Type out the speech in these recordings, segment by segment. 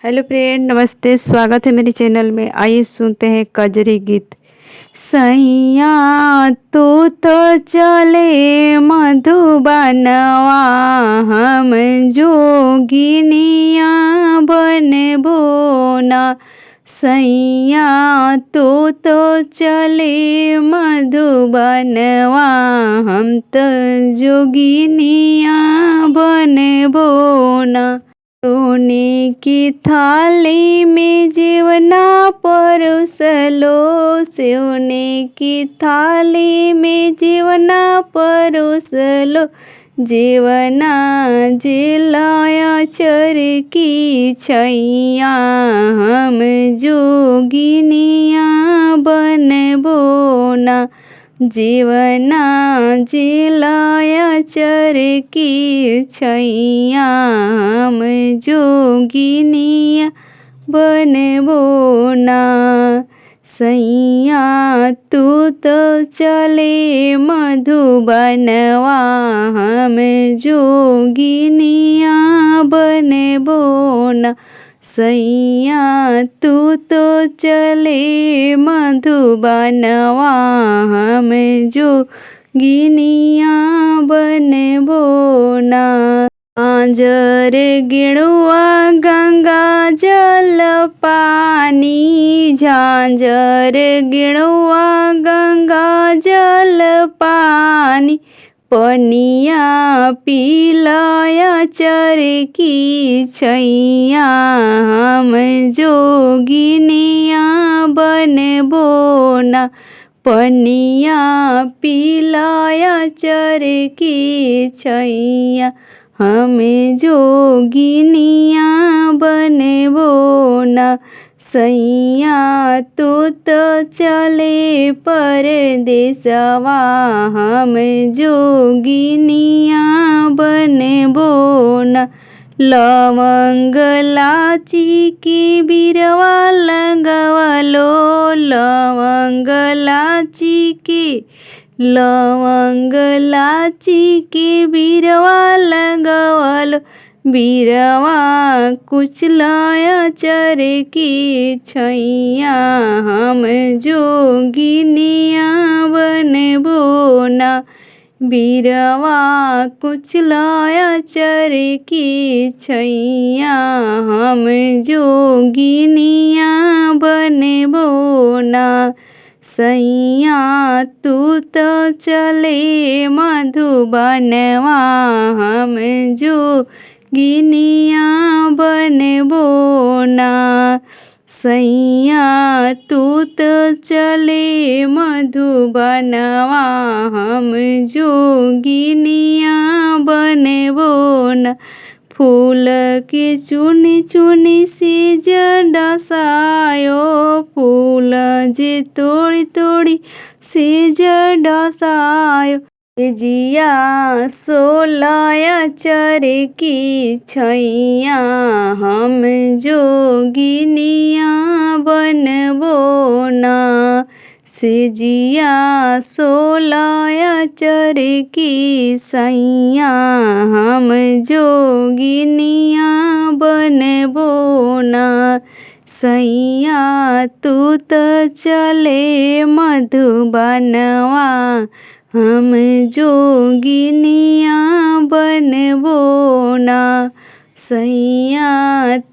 Hello friend, नमस्ते। स्वागत है मेरे चैनल में। आइए सुनते हैं कजरी गीत। सैया तो चले मधुबनवा, हम जोगिनिया बनबो ना। सैया तो चले मधुबनवा, हम तो जोगिनिया बनबो ना। सोने की थाली में जीवना परोसलो, सोने की थाली में जीवना परोसलो। जीवना जिलाया चर की छैया, हम जोगिनिया बनबो ना। जीवना जिलाया चर की छैया, हम जोगिनिया बनबो ना। सैया तू तो चले मधुबनवा, हम जोगिनिया बनबो ना। सैया तू तो चले मधुबनवा, हम जोगिनिया बनबो ना। झांझर गिणुआ गंगा जल पानी, झांझर गिणुआ गंगा जल पानी। पनिया पिलाया चर की छैया, हम जोगिनिया बनबो ना। पनिया पिलाया चर की छैया, हम जोगिनिया बनबो ना। सैया तू तो चले परदेसवा, हम जोगिनिया बनबो ना। लवंग लाची की बिरवा लगवलो, लवंग लाची की बिरवा लगवलो। बिरवा कुचलाया चर की छैया, हम जोगिनिया बनबो ना। बिरवा कुचलाया चर की छैया, हम जोगिनिया बनबो ना। सैया तू तो चले मधुबनवा, हम जोगिनिया बनबो ना। सैया तू तो चले मधुबनवा, हम जोगिनिया बनबो ना। फूल के चुनी चुनी सेज डसायो, फूल जे तोड़ी तोड़ी सेज डसायो। जिया सोलाया चर की छैया, हम जोगिनिया बनबो ना। सेजिया सोलाया चर की सैया, हम जोगिनिया बनबो ना। सैया तू तो चले मधुबनवा, हम जोगिनिया बनबो ना। सैया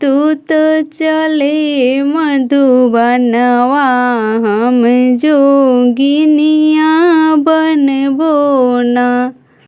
तू तो चले मधुबनवा, हम जोगिनिया